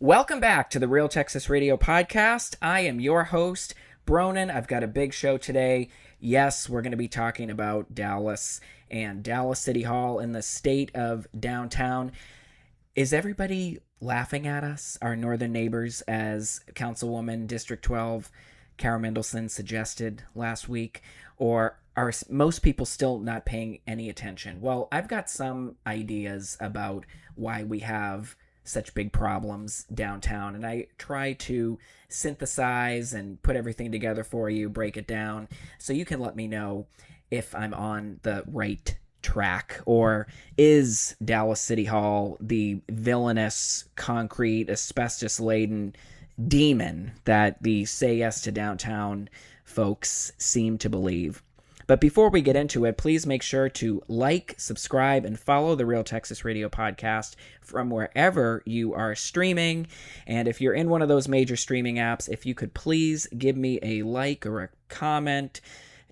Welcome back to the Real Texas Radio Podcast. I am your host, Bronin. I've got a big show today. Yes, we're going to be talking about Dallas and Dallas City Hall in the state of downtown. Is everybody laughing at us, our northern neighbors, as Councilwoman District 12 Kara Mendelson suggested last week? Or are most people still not paying any attention? Well, I've got some ideas about why we have such big problems downtown, and I try to synthesize and put everything together for you, break it down, so you can let me know if I'm on the right track, or is Dallas City Hall the villainous, concrete, asbestos-laden demon that the Say Yes to Downtown folks seem to believe. But before we get into it, please make sure to like, subscribe, and follow the Real Texas Radio Podcast from wherever you are streaming. And if you're in one of those major streaming apps, if you could please give me a like or a comment,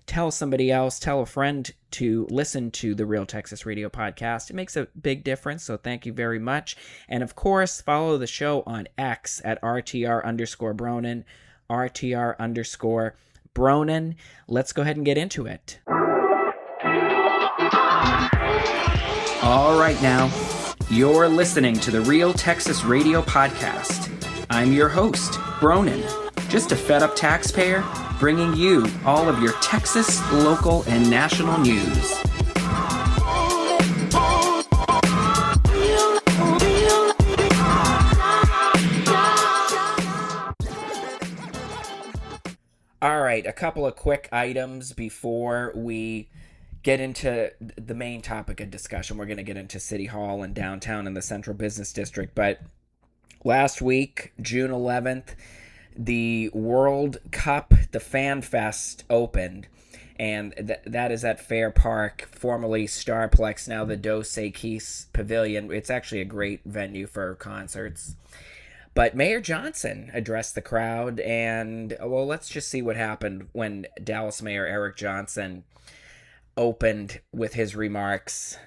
tell somebody else, tell a friend to listen to the Real Texas Radio Podcast. It makes a big difference, so thank you very much. And of course, follow the show on X at RTR_Bronin, RTR_Bronin. Let's go ahead and get into it. All right, now, you're listening to the Real Texas Radio Podcast. I'm your host, Bronin, just a fed-up taxpayer bringing you all of your Texas, local, and national news. All right, a couple of quick items before we get into the main topic of discussion. We're going to get into City Hall and downtown in the Central Business District. But last week, June 11th, the World Cup, the Fan Fest, opened. And that is at Fair Park, formerly Starplex, now the Dos Equis Pavilion. It's actually a great venue for concerts. But Mayor Johnson addressed the crowd, and, well, let's just see what happened when Dallas Mayor Eric Johnson opened with his remarks.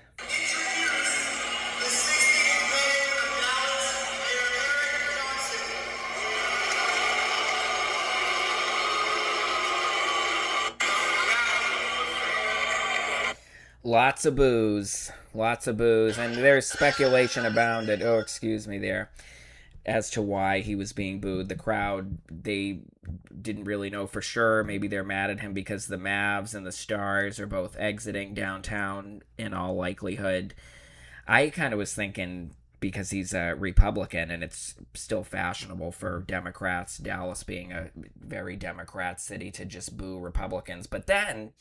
Lots of booze, and there's speculation abounded. Oh, excuse me there. As to why he was being booed. The crowd, they didn't really know for sure. Maybe they're mad at him because the Mavs and the Stars are both exiting downtown in all likelihood. I kind of was thinking because he's a Republican and it's still fashionable for Democrats, Dallas being a very Democrat city, to just boo Republicans. But then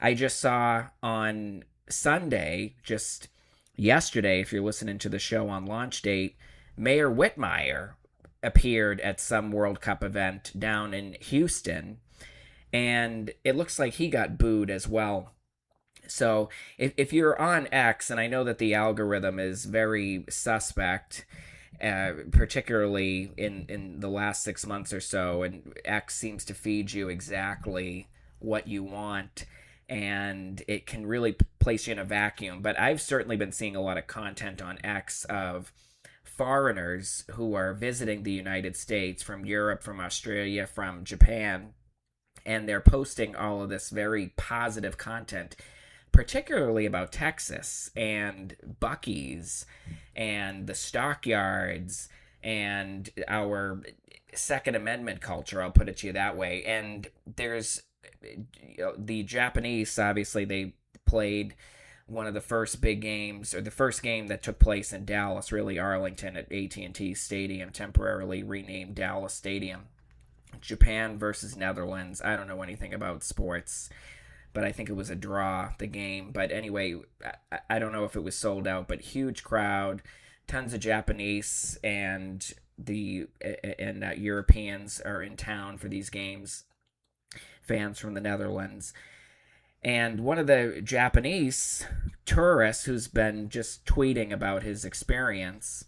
I just saw on Sunday, just yesterday, if you're listening to the show on launch date, Mayor Whitmire appeared at some World Cup event down in Houston, and it looks like he got booed as well. So if you're on X, and I know that the algorithm is very suspect, particularly in the last 6 months or so, and X seems to feed you exactly what you want, and it can really place you in a vacuum. But I've certainly been seeing a lot of content on X of foreigners who are visiting the United States from Europe, from Australia, from Japan, and they're posting all of this very positive content, particularly about Texas and Buc-ee's and the stockyards and our Second Amendment culture, I'll put it to you that way. And there's the Japanese, obviously, they played one of the first big games, or the first game that took place in Dallas, really Arlington, at AT&T Stadium, temporarily renamed Dallas Stadium. Japan versus Netherlands. I don't know anything about sports, but I think it was a draw, the game. But anyway, I don't know if it was sold out, but huge crowd, tons of Japanese and Europeans are in town for these games, fans from the Netherlands. And one of the Japanese tourists who's been just tweeting about his experience,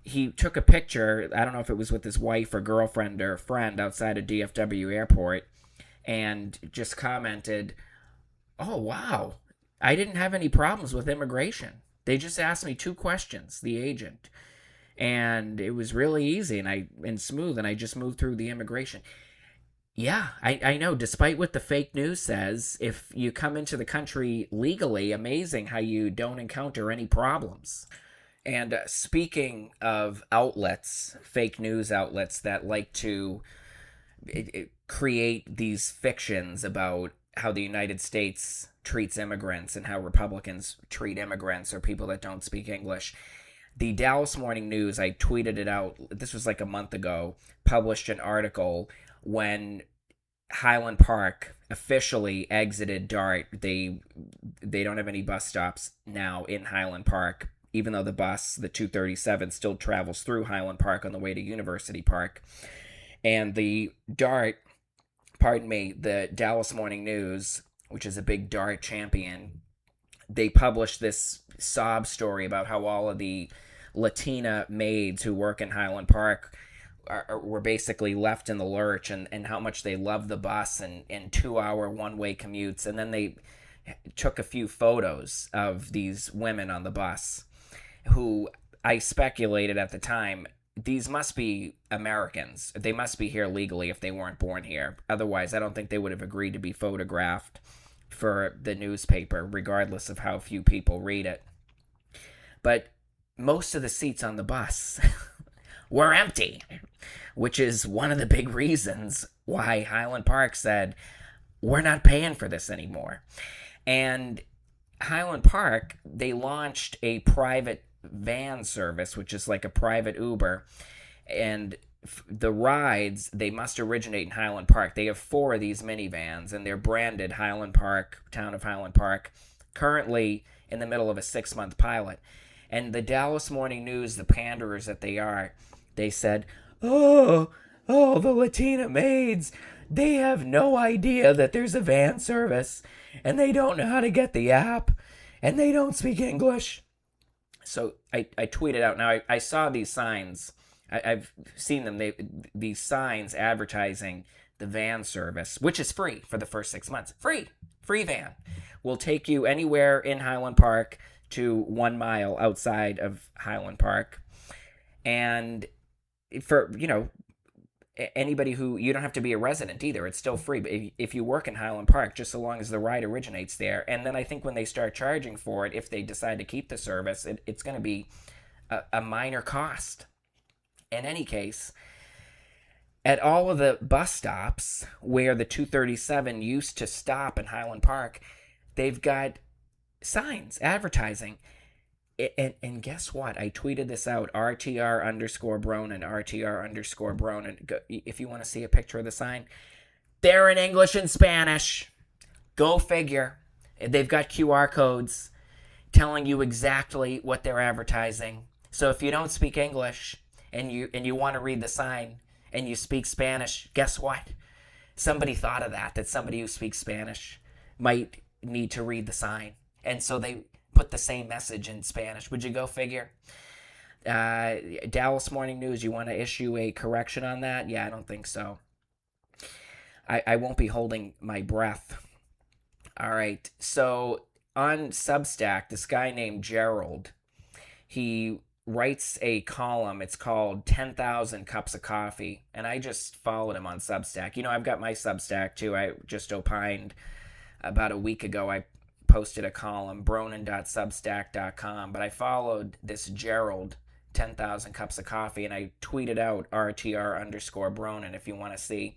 he took a picture, I don't know if it was with his wife or girlfriend or friend outside of DFW airport, and just commented, "Oh, wow, I didn't have any problems with immigration. They just asked me 2 questions, the agent." and it was really easy and smooth, and I just moved through the immigration. Yeah, I know. Despite what the fake news says, if you come into the country legally, amazing how you don't encounter any problems. And speaking of outlets, fake news outlets that like to create these fictions about how the United States treats immigrants and how Republicans treat immigrants or people that don't speak English. The Dallas Morning News, I tweeted it out, this was like a month ago, published an article when Highland Park officially exited DART. They don't have any bus stops now in Highland Park, even though the bus, the 237, still travels through Highland Park on the way to University Park. And the DART, the Dallas Morning News, which is a big DART champion, they published this sob story about how all of the Latina maids who work in Highland Park were basically left in the lurch, and how much they love the bus and 2-hour one-way commutes. And then they took a few photos of these women on the bus who I speculated at the time, these must be Americans. They must be here legally if they weren't born here. Otherwise, I don't think they would have agreed to be photographed for the newspaper, regardless of how few people read it. But most of the seats on the bus were empty, which is one of the big reasons why Highland Park said, we're not paying for this anymore. And Highland Park, they launched a private van service, which is like a private Uber, and the rides, they must originate in Highland Park. They have 4 of these minivans, and they're branded Highland Park, Town of Highland Park, currently in the middle of a 6-month pilot. And the Dallas Morning News, the panderers that they are, they said, oh, the Latina maids, they have no idea that there's a van service, and they don't know how to get the app, and they don't speak English. So I tweeted out. Now, I saw these signs. I've seen them. These signs advertising the van service, which is free for the first 6 months. Free van. Will take you anywhere in Highland Park to 1 mile outside of Highland Park. And for, anybody who, you don't have to be a resident either. It's still free. But if you work in Highland Park, just so long as the ride originates there. And then I think when they start charging for it, if they decide to keep the service, it's going to be a minor cost. In any case, at all of the bus stops where the 237 used to stop in Highland Park, they've got signs advertising. And guess what? I tweeted this out, RTR_Bronin, RTR_Bronin. If you want to see a picture of the sign, they're in English and Spanish. Go figure. They've got QR codes telling you exactly what they're advertising. So if you don't speak English and you want to read the sign and you speak Spanish, guess what? Somebody thought of that somebody who speaks Spanish might need to read the sign. And so they put the same message in Spanish. Would you go figure? Dallas Morning News, you want to issue a correction on that? Yeah, I don't think so. I won't be holding my breath. All right. So on Substack, this guy named Gerald, he writes a column. It's called 10,000 Cups of Coffee. And I just followed him on Substack. I've got my Substack too. I just opined about a week ago. I posted a column, bronin.substack.com, but I followed this Gerald, 10,000 Cups of Coffee, and I tweeted out RTR_Bronin if you want to see.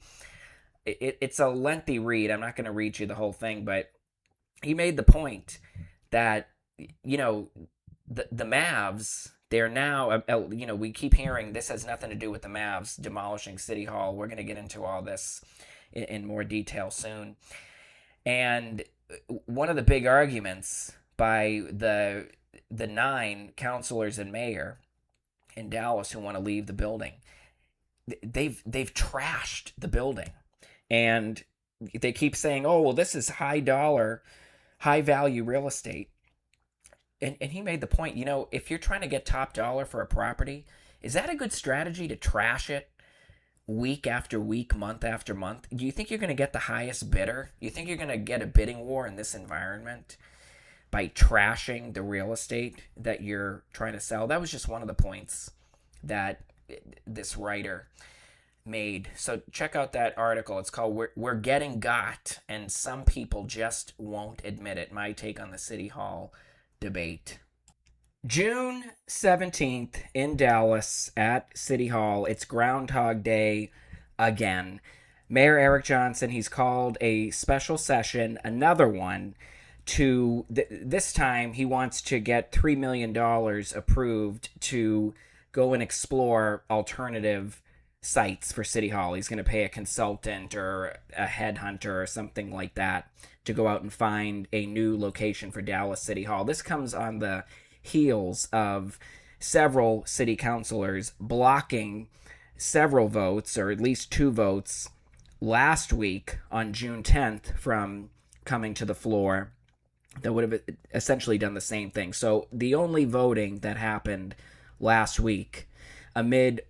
It's a lengthy read. I'm not going to read you the whole thing, but he made the point that, the Mavs, they're now, we keep hearing this has nothing to do with the Mavs demolishing City Hall. We're going to get into all this in more detail soon. And one of the big arguments by the 9 councilors and mayor in Dallas who want to leave the building, they've trashed the building, and they keep saying, "Oh, well, this is high value real estate." And he made the point, if you're trying to get top dollar for a property, is that a good strategy to trash it week after week, month after month? Do you think you're going to get the highest bidder? You think you're going to get a bidding war in this environment by trashing the real estate that you're trying to sell? That was just one of the points that this writer made. So check out that article. It's called We're Getting Got, and Some People Just Won't Admit It. My take on the City Hall debate. June 17th in Dallas at City Hall. It's Groundhog Day again. Mayor Eric Johnson, he's called a special session, another one, to this time he wants to get $3 million approved to go and explore alternative sites for City Hall. He's going to pay a consultant or a headhunter or something like that to go out and find a new location for Dallas City Hall. This comes on the heels of several city councilors blocking several votes, or at least 2 votes, last week on June 10th from coming to the floor that would have essentially done the same thing. So the only voting that happened last week, amid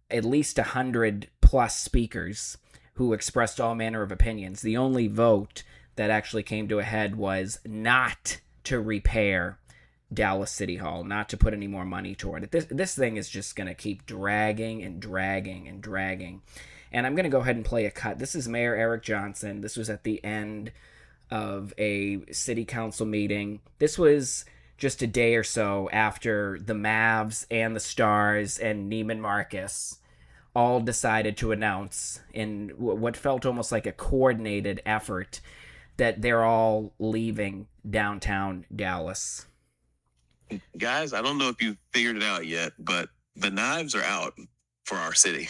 at least 100 plus speakers who expressed all manner of opinions, the only vote that actually came to a head was not to repair Dallas City Hall, not to put any more money toward it. This thing is just going to keep dragging and dragging and dragging. And I'm going to go ahead and play a cut. This is Mayor Eric Johnson. This was at the end of a city council meeting. This was just a day or so after the Mavs and the Stars and Neiman Marcus all decided to announce, in what felt almost like a coordinated effort, that they're all leaving downtown Dallas. Guys, I don't know if you've figured it out yet, but the knives are out for our city.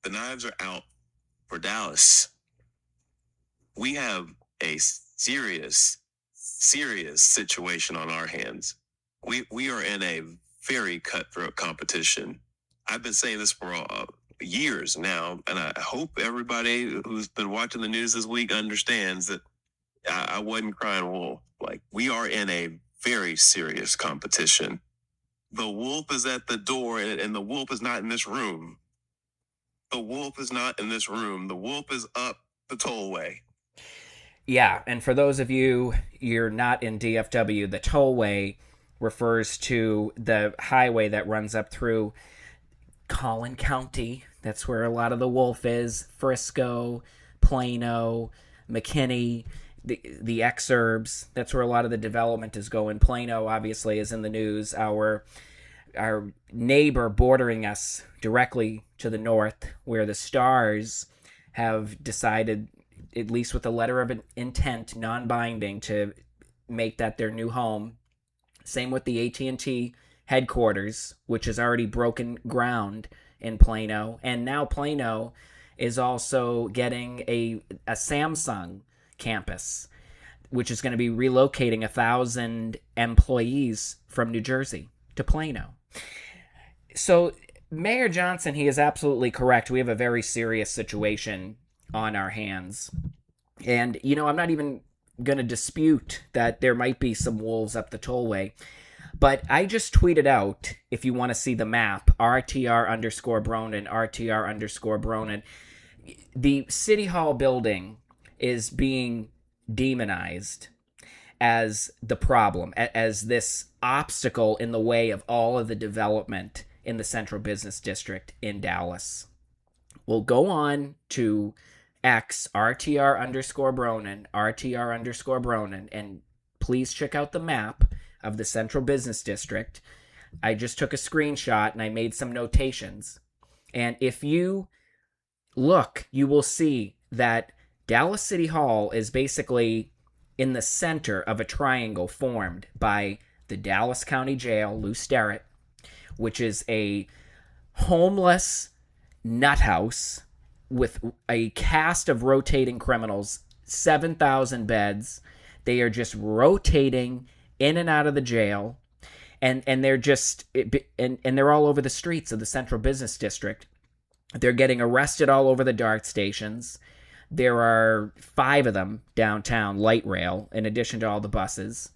The knives are out for Dallas. We have a serious situation on our hands. We are in a very cutthroat competition. I've been saying this for years now, and I hope everybody who's been watching the news this week understands that I wasn't crying wolf. Like, we are in a very serious competition. The wolf is at the door, and the wolf is not in this room. The wolf is not in this room. The wolf is up the tollway. Yeah, and for those of you're not in DFW, the tollway refers to the highway that runs up through Collin County. That's where a lot of the wolf is. Frisco, Plano, McKinney, the exurbs. That's where a lot of the development is going. Plano, obviously, is in the news. Our neighbor bordering us directly to the north, where the Stars have decided, at least with a letter of intent, non-binding, to make that their new home. Same with the AT&T headquarters, which has already broken ground in Plano. And now Plano is also getting a Samsung campus, which is going to be relocating 1,000 employees from New Jersey to Plano. So Mayor Johnson, he is absolutely correct. We have a very serious situation on our hands. And, I'm not even going to dispute that there might be some wolves up the tollway. But I just tweeted out, if you want to see the map, RTR_Bronin, RTR_Bronin. The City Hall building is being demonized as the problem, as this obstacle in the way of all of the development in the Central Business District in Dallas. We'll go on to X, RTR_Bronin, RTR_Bronin, and please check out the map of the Central Business District. I just took a screenshot and I made some notations. And if you look, you will see that Dallas City Hall is basically in the center of a triangle formed by the Dallas County Jail, Lou Sterrett, which is a homeless nut house with a cast of rotating criminals, 7,000 beds. They are just rotating in and out of the jail, and they're just and they're all over the streets of the Central Business District. They're getting arrested all over the DART stations. There are 5 of them downtown, light rail, in addition to all the buses.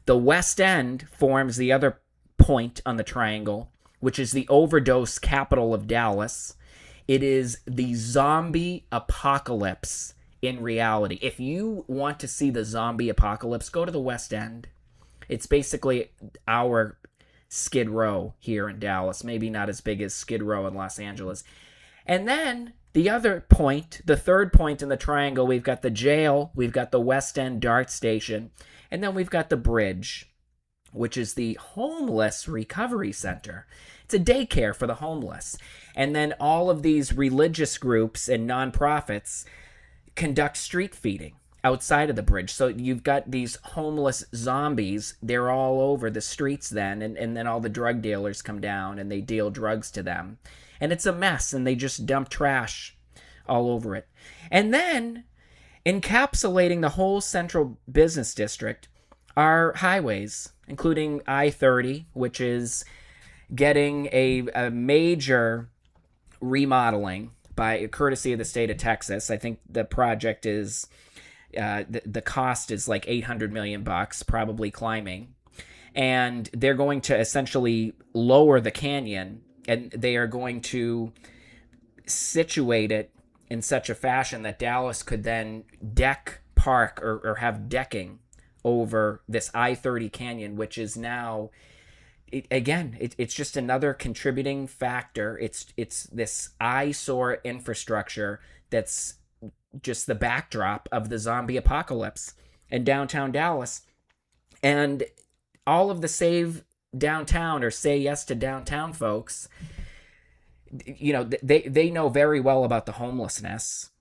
The West End forms the other point on the triangle, which is the overdose capital of Dallas. It is the zombie apocalypse in reality. If you want to see the zombie apocalypse, go to the West End. It's basically our Skid Row here in Dallas, maybe not as big as Skid Row in Los Angeles. And then the other point, the third point in the triangle, we've got the jail, we've got the West End Dart Station, and then we've got the bridge, which is the Homeless Recovery Center. It's a daycare for the homeless. And then all of these religious groups and nonprofits conduct street feeding outside of the bridge. So you've got these homeless zombies. They're all over the streets then. And then all the drug dealers come down and they deal drugs to them. And it's a mess. And they just dump trash all over it. And then encapsulating the whole central business district are highways, including I-30, which is getting a major remodeling by courtesy of the state of Texas. I think the project is the cost is like $800 million, probably climbing. And they're going to essentially lower the canyon, and they are going to situate it in such a fashion that Dallas could then deck park or have decking over this I-30 canyon, which is now, it's just another contributing factor. It's this eyesore infrastructure that's just the backdrop of the zombie apocalypse in downtown Dallas. And all of the Save Downtown or Say Yes to Downtown folks, they know very well about the homelessness,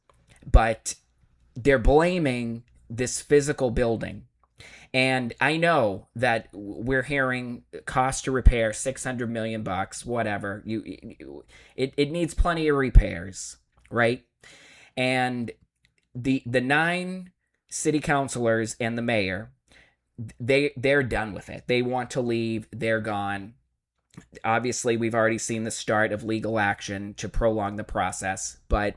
but they're blaming this physical building. And I know that we're hearing cost to repair $600 million, whatever. It needs plenty of repairs, right? And the 9 city councilors and the mayor, they're done with it. They want to leave. They're gone. Obviously, we've already seen the start of legal action to prolong the process. But,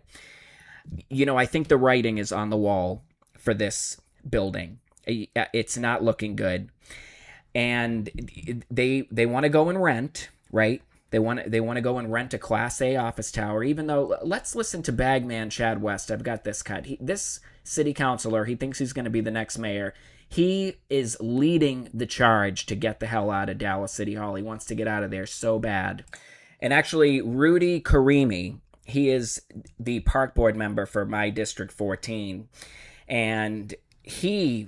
I think the writing is on the wall for this building. It's not looking good. And they want to go and rent, right? They want to go and rent a Class A office tower, even though, let's listen to Bagman Chad West. I've got this cut. This city councilor, he thinks he's going to be the next mayor. He is leading the charge to get the hell out of Dallas City Hall. He wants to get out of there so bad. And actually, Rudy Karimi, he is the park board member for my District 14. And he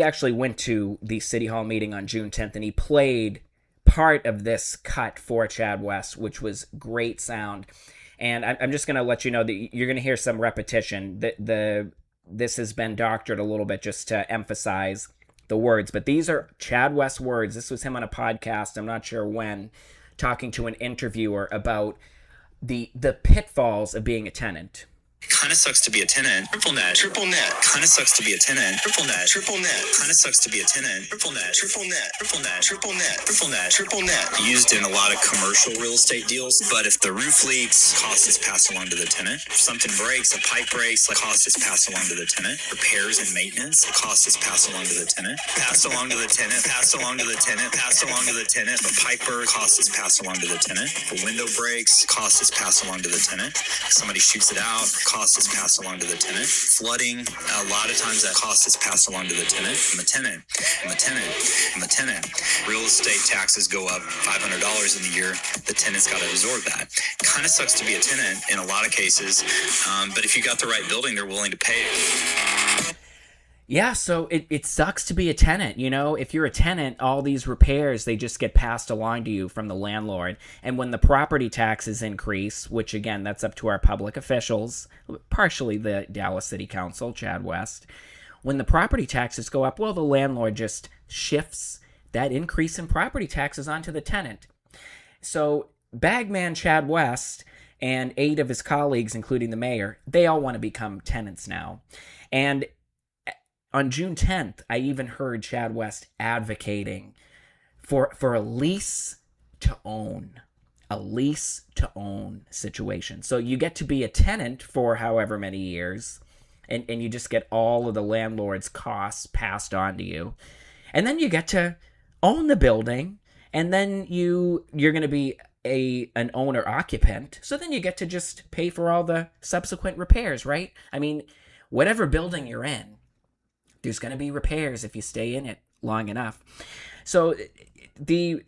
actually went to the City Hall meeting on June 10th, and he played part of this cut for Chad West, which was great sound. And I'm just going to let you know that you're going to hear some repetition. This has been doctored a little bit just to emphasize the words, but these are Chad West words. This was him on a podcast, I'm not sure when, talking to an interviewer about the pitfalls of being a tenant. Kinda sucks to be a tenant. Triple net. Triple net. Kinda sucks to be a tenant. Triple net. Triple net. Kinda sucks to be a tenant. Triple net. Triple net. Triple net. Triple net. Triple net. Triple net. Used in a lot of commercial real estate deals, but if the roof leaks, cost is passed along to the tenant. If something breaks, a pipe breaks, the cost is passed along to the tenant. Repairs and maintenance, the cost is passed along to the tenant. Passed along to the tenant. Passed along to the tenant. Passed along to the tenant. If a pipe breaks, cost is passed along to the tenant. If a window breaks, cost is passed along to the tenant. If somebody shoots it out, cost is passed along to the tenant. Flooding, a lot of times that cost is passed along to the tenant. I'm a tenant. I'm a tenant. I'm a tenant. Real estate taxes go up $500 in the year. The tenant's got to absorb that. Kind of sucks to be a tenant in a lot of cases, but if you got the right building, they're willing to pay it. Yeah, so it sucks to be a tenant, If you're a tenant, all these repairs, they just get passed along to you from the landlord. And when the property taxes increase, which again, that's up to our public officials, partially the Dallas City Council, Chad West, when the property taxes go up, well, the landlord just shifts that increase in property taxes onto the tenant. So Bagman Chad West and 8 of his colleagues, including the mayor, they all want to become tenants now. And on June 10th, I even heard Chad West advocating for a lease to own situation. So you get to be a tenant for however many years, and you just get all of the landlord's costs passed on to you. And then you get to own the building, and then you're going to be an owner occupant. So then you get to just pay for all the subsequent repairs, right? I mean, whatever building you're in, there's going to be repairs if you stay in it long enough. So the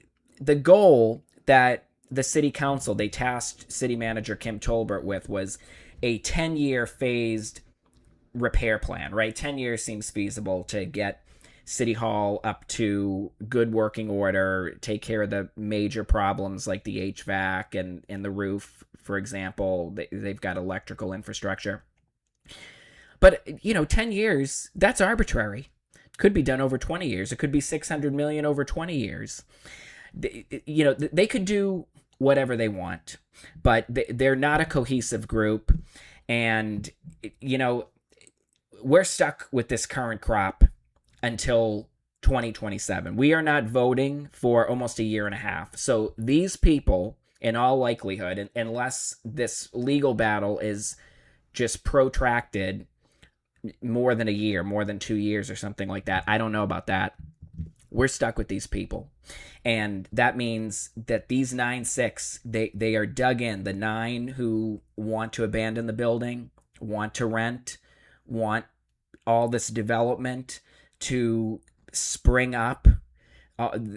goal that the city council, they tasked city manager Kim Tolbert with, was a 10-year phased repair plan, right? 10 years seems feasible to get City Hall up to good working order, take care of the major problems like the HVAC and the roof, for example. They've got electrical infrastructure. But, 10 years, that's arbitrary. It could be done over 20 years. It could be $600 million over 20 years. They could do whatever they want, but they're not a cohesive group. And, we're stuck with this current crop until 2027. We are not voting for almost a year and a half. So these people, in all likelihood, unless this legal battle is just protracted more than a year, more than 2 years or something like that, I don't know about that, we're stuck with these people. And that means that these 9-6, they are dug in. The 9 who want to abandon the building, want to rent, want all this development to spring up,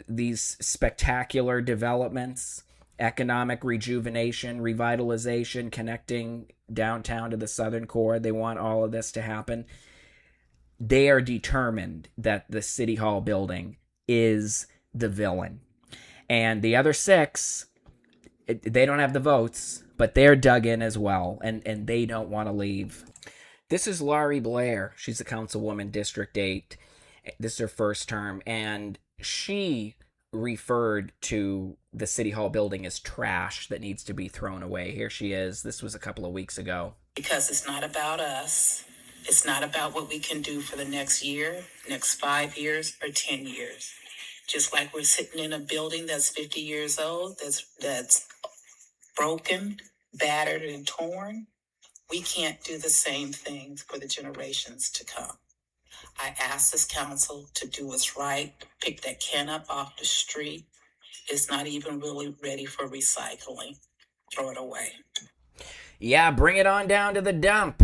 these spectacular developments, economic rejuvenation, revitalization, connecting downtown to the southern core. They want all of this to happen. They are determined that the City Hall building is the villain. And the other 6, they don't have the votes, but they're dug in as well, and they don't want to leave. This is Laurie Blair. She's a councilwoman, District 8. This is her first term, and she referred to the City Hall building as trash that needs to be thrown away. Here she is. This was a couple of weeks ago. Because it's not about us. It's not about what we can do for the next year, next 5 years, or 10 years. Just like we're sitting in a building that's 50 years old, that's broken, battered, and torn, we can't do the same things for the generations to come. I ask this council to do what's right, pick that can up off the street. It's not even really ready for recycling. Throw it away. Yeah, bring it on down to the dump.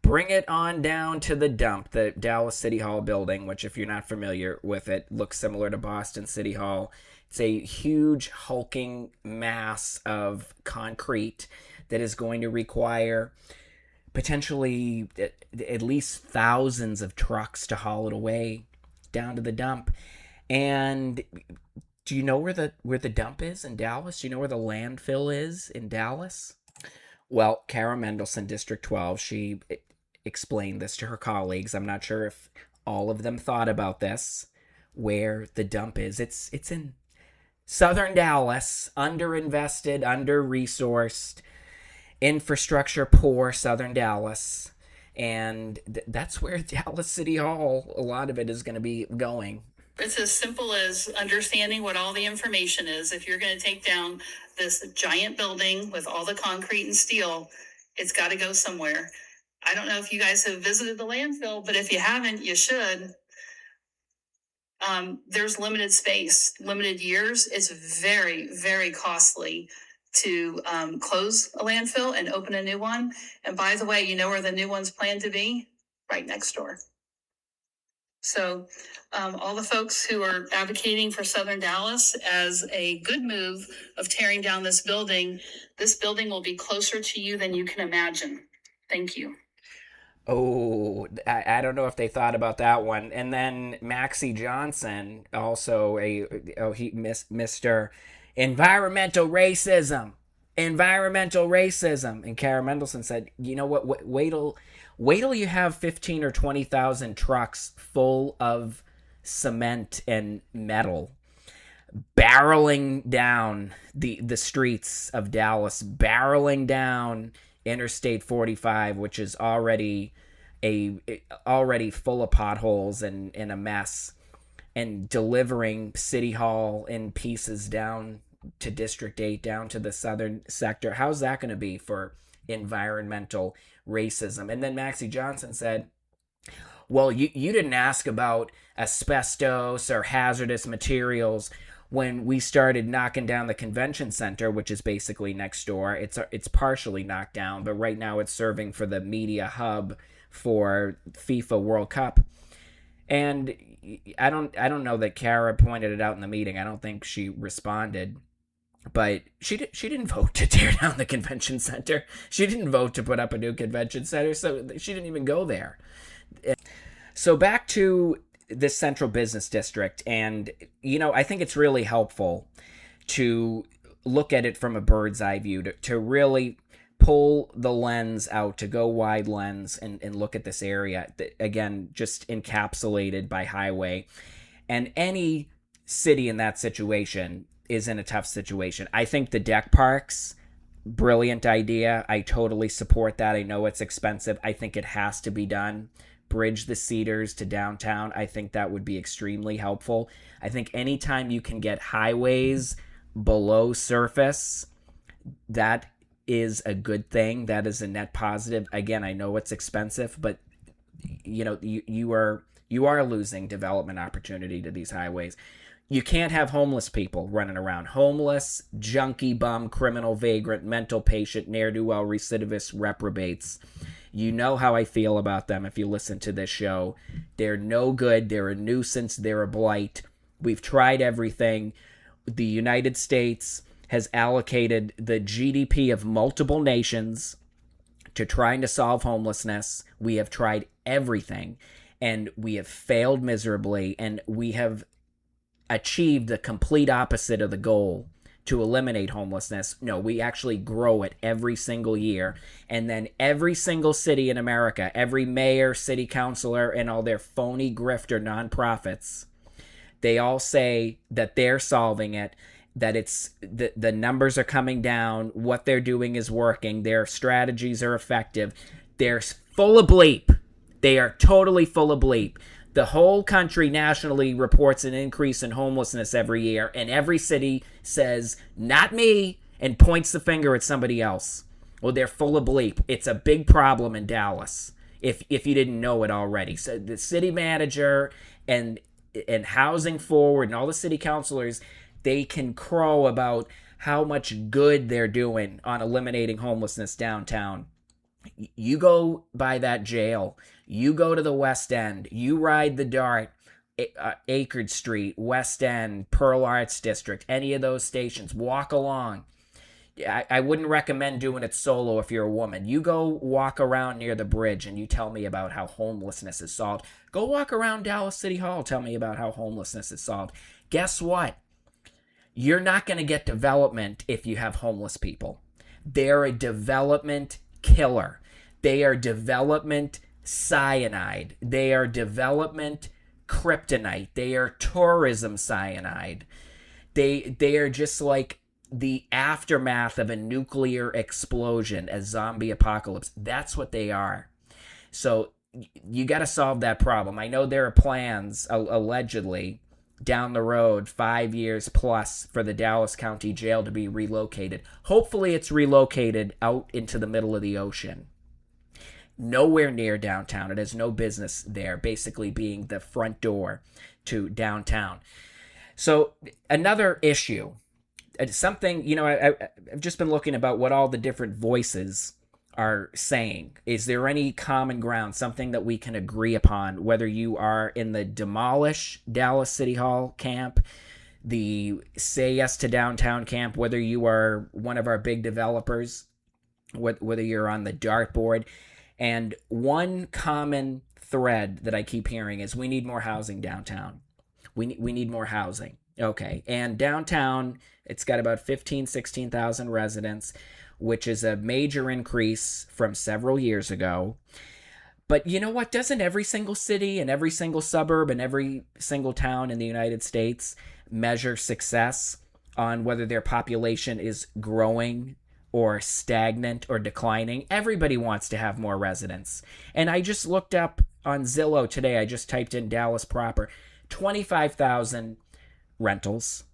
Bring it on down to the dump. The Dallas City Hall building, which if you're not familiar with it, looks similar to Boston City Hall. It's a huge hulking mass of concrete that is going to require potentially at least thousands of trucks to haul it away down to the dump. And do you know where the dump is in Dallas? Do you know where the landfill is in Dallas? Well, Kara Mendelson, District 12, she explained this to her colleagues. I'm not sure if all of them thought about this, where the dump is. It's in southern Dallas, underinvested, under-resourced, infrastructure poor southern Dallas. And that's where Dallas City Hall, a lot of it is going to be going. It's as simple as understanding what all the information is. If you're going to take down this giant building with all the concrete and steel, it's got to go somewhere. I don't know if you guys have visited the landfill, but if you haven't, you should. There's limited space, limited years. It's very, very costly to close a landfill and open a new one. And by the way, you know where the new one's planned to be? Right next door. So all the folks who are advocating for Southern Dallas as a good move of tearing down this building will be closer to you than you can imagine. Thank you. Oh, I don't know if they thought about that one. And then Maxie Johnson, also Mr. Environmental Racism. And Kara Mendelson said, you know what, wait till you have 15 or 20,000 trucks full of cement and metal barreling down the streets of Dallas, barreling down Interstate 45, which is already full of potholes and a mess, and delivering City Hall in pieces down to District 8, down to the southern sector. How's that going to be for environmental racism? And then Maxie Johnson said, well, you didn't ask about asbestos or hazardous materials when we started knocking down the convention center, which is basically next door. It's partially knocked down, but right now it's serving for the media hub for FIFA World Cup. And I don't know that Kara pointed it out in the meeting. I don't think she responded, but she didn't vote to tear down the convention center. She didn't vote to put up a new convention center, so she didn't even go there. So back to the central business district, and I think it's really helpful to look at it from a bird's eye view, to really pull the lens out, to go wide lens and look at this area, again, just encapsulated by highway. And any city in that situation is in a tough situation. I think the deck parks, brilliant idea. I totally support that. I know it's expensive. I think it has to be done. Bridge the Cedars to downtown. I think that would be extremely helpful. I think anytime you can get highways below surface, that is a good thing. That is a net positive. Again, I know it's expensive, but you are losing development opportunity to these highways. You can't have homeless people running around. Homeless, junkie, bum, criminal, vagrant, mental patient, ne'er-do-well, recidivist, reprobates. You know how I feel about them if you listen to this show. They're no good. They're a nuisance. They're a blight. We've tried everything. The United States has allocated the GDP of multiple nations to trying to solve homelessness. We have tried everything, and we have failed miserably, and we have achieved the complete opposite of the goal to eliminate homelessness. No, we actually grow it every single year. And then every single city in America, every mayor, city councilor, and all their phony grifter nonprofits, they all say that they're solving it, that it's the numbers are coming down, what they're doing is working, their strategies are effective. They're full of bleep. They are totally full of bleep. The whole country nationally reports an increase in homelessness every year, and every city says, not me, and points the finger at somebody else. Well, they're full of bleep. It's a big problem in Dallas, if you didn't know it already. So the city manager and Housing Forward and all the city councilors, they can crow about how much good they're doing on eliminating homelessness downtown. You go by that jail, you go to the West End, you ride the DART, Acard Street, West End, Pearl Arts District, any of those stations, walk along. I wouldn't recommend doing it solo if you're a woman. You go walk around near the bridge and you tell me about how homelessness is solved. Go walk around Dallas City Hall, tell me about how homelessness is solved. Guess what? You're not going to get development if you have homeless people. They're a development killer. They are development cyanide. They are development kryptonite. They are tourism cyanide. They are just like the aftermath of a nuclear explosion, a zombie apocalypse. That's what they are. So you got to solve that problem. I know there are plans, allegedly, down the road, 5 years plus, for the Dallas County Jail to be relocated. Hopefully it's relocated out into the middle of the ocean. Nowhere near downtown. It has no business there, basically being the front door to downtown. So another issue, something, I've just been looking about what all the different voices are saying. Is there any common ground, something that we can agree upon, whether you are in the demolish Dallas City Hall camp, the say yes to downtown camp, whether you are one of our big developers, whether you're on the dartboard? And one common thread that I keep hearing is we need more housing downtown. We need more housing. Okay. And downtown, it's got about 16,000 residents, which is a major increase from several years ago. But you know what? Doesn't every single city and every single suburb and every single town in the United States measure success on whether their population is growing or stagnant or declining? Everybody wants to have more residents. And I just looked up on Zillow today, I just typed in Dallas proper, 25,000 rentals.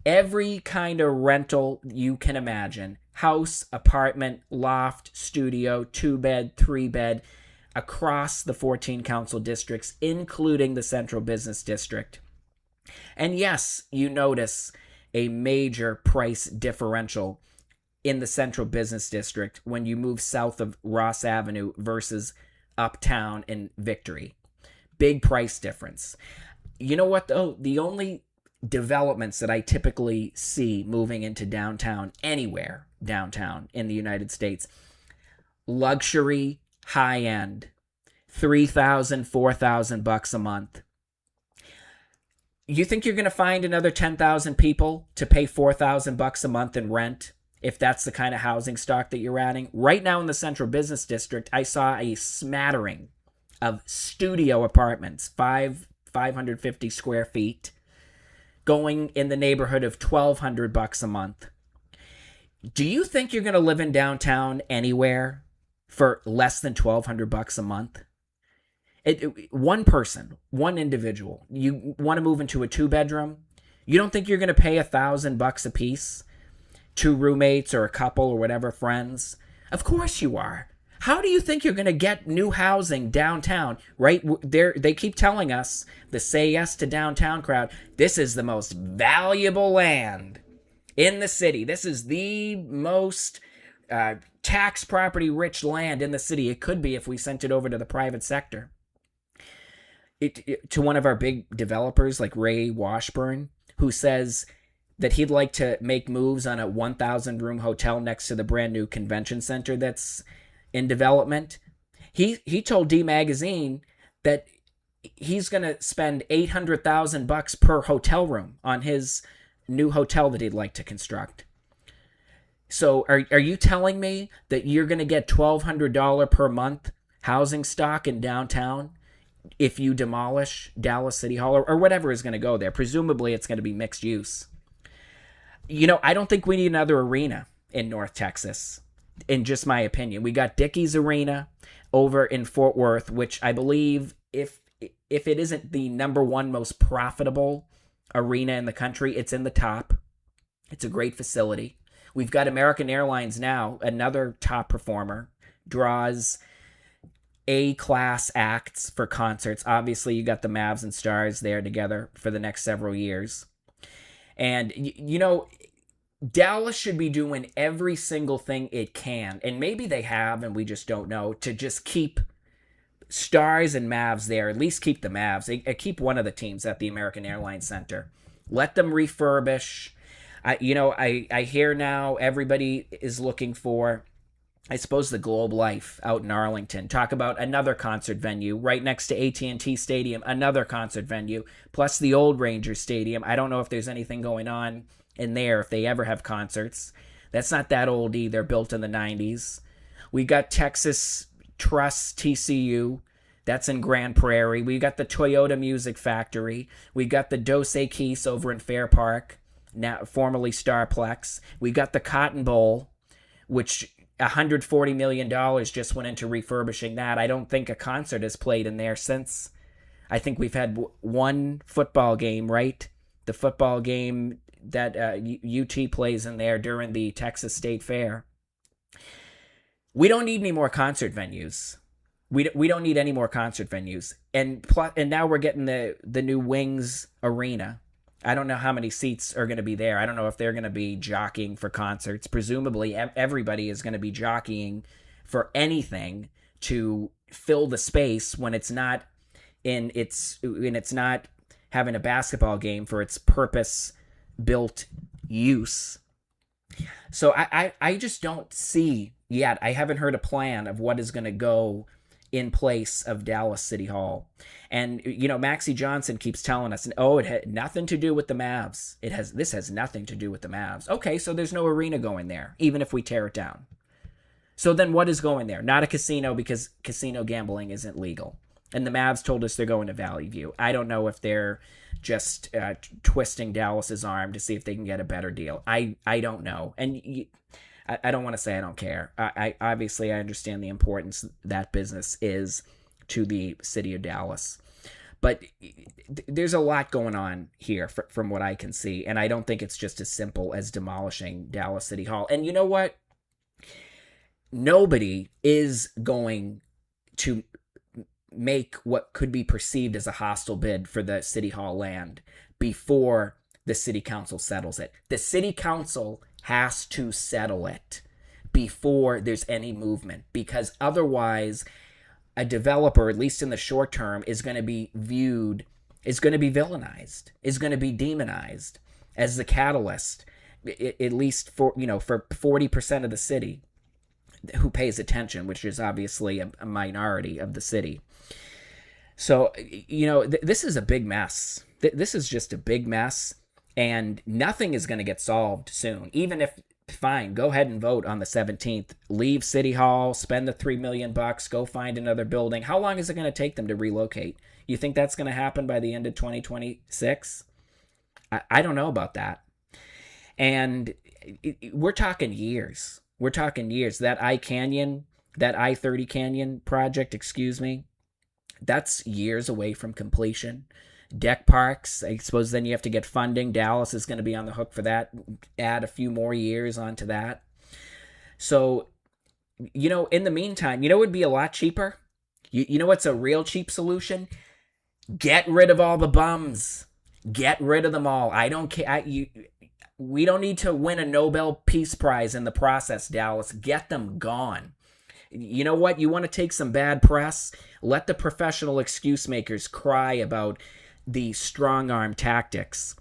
Every kind of rental you can imagine. House, apartment, loft, studio, 2-bed, 3-bed, across the 14 council districts, including the Central Business District. And yes, you notice a major price differential in the Central Business District when you move south of Ross Avenue versus uptown in Victory. Big price difference. You know what, though? The only developments that I typically see moving into downtown, anywhere downtown in the United States, luxury, high end, 3,000, 4,000 bucks a month. You think you're going to find another 10,000 people to pay 4,000 bucks a month in rent if that's the kind of housing stock that you're adding? Right now in the Central Business District, I saw a smattering of studio apartments, 550 square feet, going in the neighborhood of 1,200 bucks a month. Do you think you're going to live in downtown anywhere for less than 1,200 bucks a month? One person, one individual, you want to move into a 2-bedroom, you don't think you're going to pay $1,000 a piece? 2 roommates or a couple or whatever, friends? Of course you are. How do you think you're going to get new housing downtown? Right there, they keep telling us, the Say Yes to Downtown crowd, this is the most valuable land in the city. This is the most tax property rich land in the city. It could be if we sent it over to the private sector. To one of our big developers like Ray Washburn, who says that he'd like to make moves on a 1,000 room hotel next to the brand new convention center that's in development. He told D Magazine that he's going to spend $800,000 per hotel room on his new hotel that he'd like to construct. So are you telling me that you're going to get $1,200 per month housing stock in downtown if you demolish Dallas City Hall or whatever is going to go there? Presumably it's going to be mixed use. I don't think we need another arena in North Texas, in just my opinion. We got Dickies Arena over in Fort Worth, which I believe, if it isn't the number one most profitable arena in the country, it's in the top. It's a great facility. We've got American Airlines now, another top performer, draws A-class acts for concerts. Obviously, you got the Mavs and Stars there together for the next several years. And, Dallas should be doing every single thing it can, and maybe they have and we just don't know, to just keep Stars and Mavs there. At least keep the Mavs. Keep one of the teams at the American Airlines Center. Let them refurbish. I hear now everybody is looking for, I suppose, the Globe Life out in Arlington. Talk about another concert venue right next to AT&T Stadium, another concert venue, plus the old Rangers Stadium. I don't know if there's anything going on in there, if they ever have concerts. That's not that old either, built in the 90s. We got Texas Trust TCU. That's in Grand Prairie. We got the Toyota Music Factory. We got the Dos Equis over in Fair Park, now formerly Starplex. We got the Cotton Bowl, which $140 million just went into refurbishing that. I don't think a concert has played in there since. I think we've had one football game, right? The football game that UT plays in there during the Texas State Fair. We don't need any more concert venues. We don't need any more concert venues. And now we're getting the new Wings Arena. I don't know how many seats are going to be there. I don't know if they're going to be jockeying for concerts. Presumably everybody is going to be jockeying for anything to fill the space when it's not having a basketball game for its purpose-built use. So I just don't see yet. I haven't heard a plan of what is going to go in place of Dallas City Hall. And, Maxie Johnson keeps telling us, it had nothing to do with the Mavs. This has nothing to do with the Mavs. Okay, so there's no arena going there, even if we tear it down. So then what is going there? Not a casino, because casino gambling isn't legal. And the Mavs told us they're going to Valley View. I don't know if they're just twisting Dallas's arm to see if they can get a better deal. I don't know. And I don't want to say I don't care. I obviously I understand the importance that business is to the city of Dallas. But there's a lot going on here from what I can see. And I don't think it's just as simple as demolishing Dallas City Hall. And you know what? Nobody is going to make what could be perceived as a hostile bid for the City Hall land before the city council settles it. The city council has to settle it before there's any movement, because otherwise a developer, at least in the short term, is going to be viewed is going to be villainized, is going to be demonized as the catalyst, at least for 40% of the city who pays attention, which is obviously a minority of the city. So, this is a big mess. This is just a big mess, and nothing is going to get solved soon. Even if, fine, go ahead and vote on the 17th. Leave City Hall, spend the $3 million, go find another building. How long is it going to take them to relocate? You think that's going to happen by the end of 2026? I don't know about that. And we're talking years. We're talking years. That I-30 Canyon project, that's years away from completion. Deck parks, I suppose then you have to get funding. Dallas is going to be on the hook for that. Add a few more years onto that. So, in the meantime, it would be a lot cheaper? You know what's a real cheap solution? Get rid of all the bums. Get rid of them all. I don't care. We don't need to win a Nobel Peace Prize in the process, Dallas. Get them gone. You know what? You want to take some bad press? Let the professional excuse makers cry about the strong arm tactics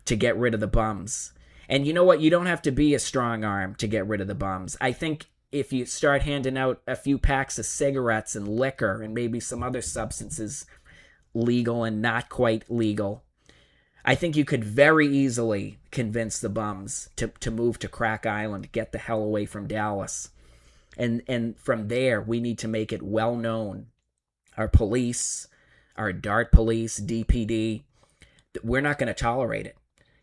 to get rid of the bums. And you know what? You don't have to be a strong arm to get rid of the bums. I think if you start handing out a few packs of cigarettes and liquor and maybe some other substances, legal and not quite legal, I think you could very easily convince the bums to move to Crack Island, get the hell away from Dallas. And from there, we need to make it well known. Our police, our DART police, DPD, we're not going to tolerate it.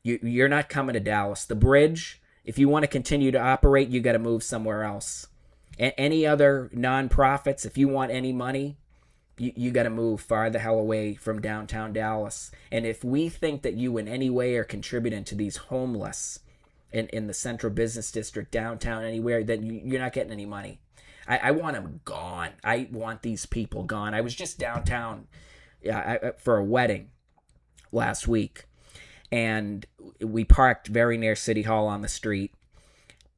You're not coming to Dallas. The bridge, if you want to continue to operate, you got to move somewhere else. Any other nonprofits, if you want any money, you got to move far the hell away from downtown Dallas. And if we think that you in any way are contributing to these homeless in the central business district, downtown, anywhere, then you're not getting any money. I want them gone. I want these people gone. I was just downtown for a wedding last week, and we parked very near City Hall on the street.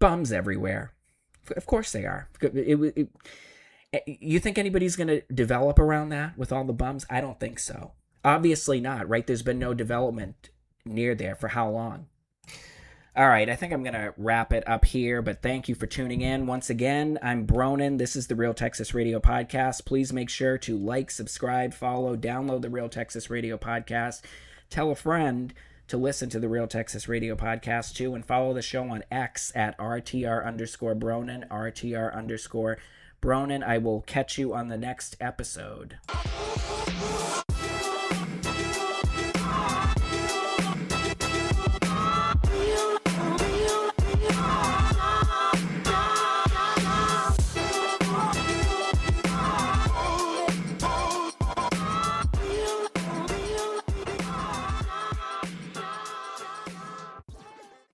Bums everywhere. Of course they are. You think anybody's going to develop around that with all the bums? I don't think so. Obviously not, right? There's been no development near there for how long? All right, I think I'm going to wrap it up here, but thank you for tuning in. Once again, I'm Bronin. This is the Real Texas Radio Podcast. Please make sure to like, subscribe, follow, download the Real Texas Radio Podcast. Tell a friend to listen to the Real Texas Radio Podcast too, and follow the show on X at RTR_Bronin, RTR_Bronin. I will catch you on the next episode.